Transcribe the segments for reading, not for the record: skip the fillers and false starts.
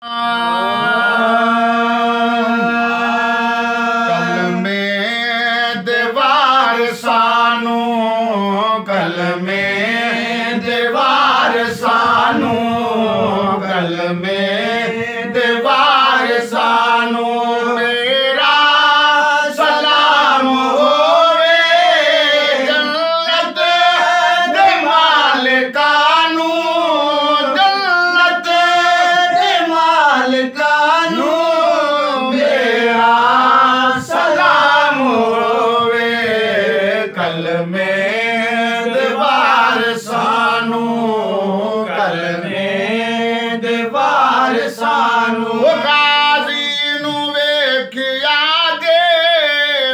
कल में दीवार सानू, कल में दीवार सानू, कल में दीवार सानू मेरा सलाम होवे जन्नत दे मालिकानू, जन्नत दे मालिकानू मेरा सलाम होवे कल में दीवार सानू, कल में दीवार सानू गाजी नू वेखिया जे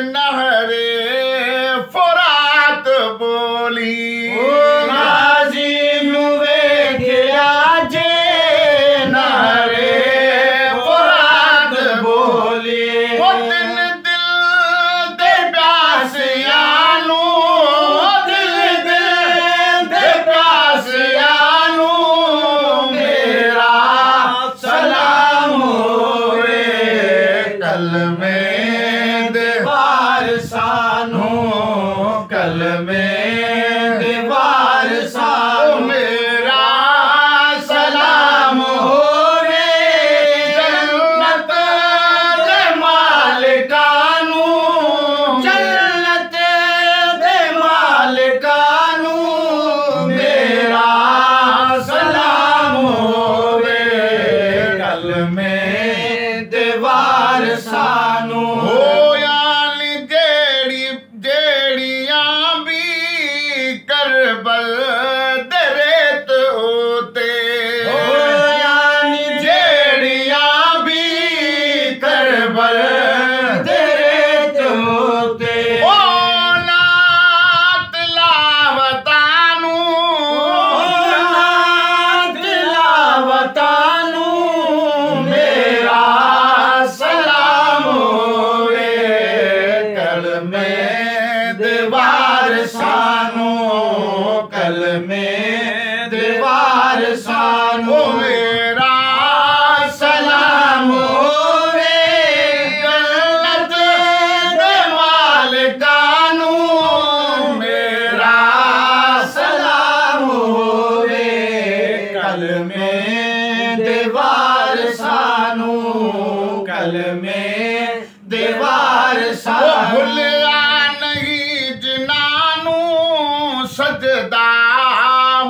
नहरे फुरात बोली, गाजी नू वेखिया जे नहरे फुरात बोली, ओ दिन दिल दे प्यासियानू, दिल दे प्यासियानू मेरा सलाम होवे कल में दीवार सानू, कल में दीवार सानू मेरा सलाम होवे जन्नत दे मालिकानू, जन्नत दे मालिकानू मेरा सलाम होवे कल में दीवार सानू हो यानी जेड़ी जेड़ियां भी करबल दे रेत होते, हो यानी जेड़ियां भी करबल दे रेत होते, ओ नात लावतानू, नात लावतानू मेरा सलाम होवे कल में दीवार सानू, कल में दीवार सानू मेरा सलाम होवे जन्नत दे मालिकानू मेरा सलाम होवे कल में दीवार सानू, कल में दीवार सानू भुलिया नहीं जिनानू सजदा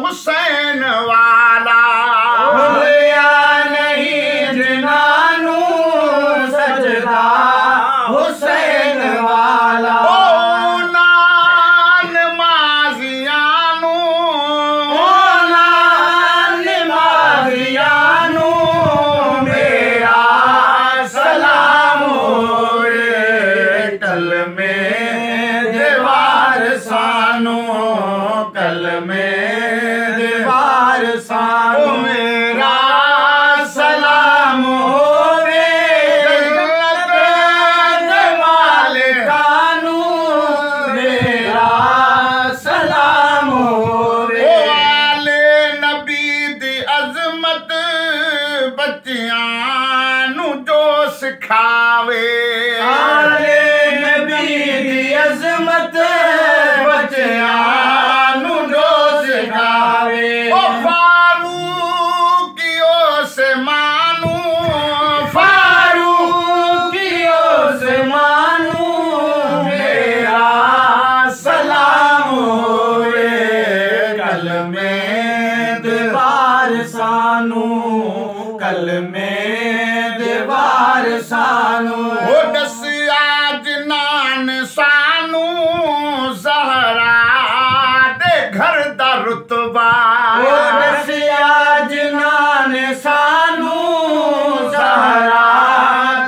हुसैन वाला, भुलिया नहीं जिनानू सजदा हुसैन वाला, ओ नान माजियानू, ओ नान माजियानू मेरा सलाम होवे कल में दीवार सानू, कल में दीवार सानू मेरा सलाम होवे जन्नत दे मालिकानू मेरा सलाम होवे आले नबी दी अजमत बच्चियां नू जो सिखावे, आले नबी दी अजमत बच्चियां नू जो सिखावे, ओ फारूकियो से मानू, फारूकियो से मानू मेरा सलाम होवे कल में दीवार सानू, कल में दीवार सानू ओ दसिया जनान सानू ज़हरा दे घर दा रुतबा, ओ दसिया जनान सानू ज़हरा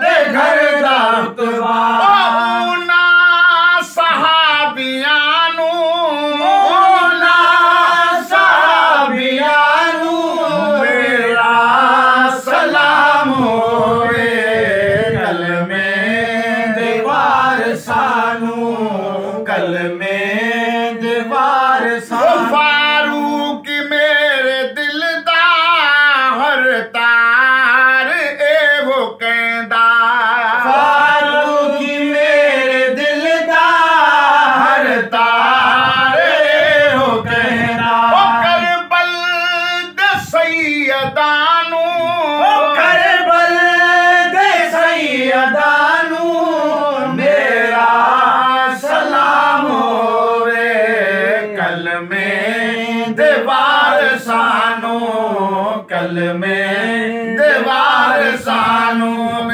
दे घर दा रुतबा, ओ ना सहाबियानू, ओ ना सहाबियानू मेरा सलाम होवे कल में में दीवार सानू, कल में दीवार सानू।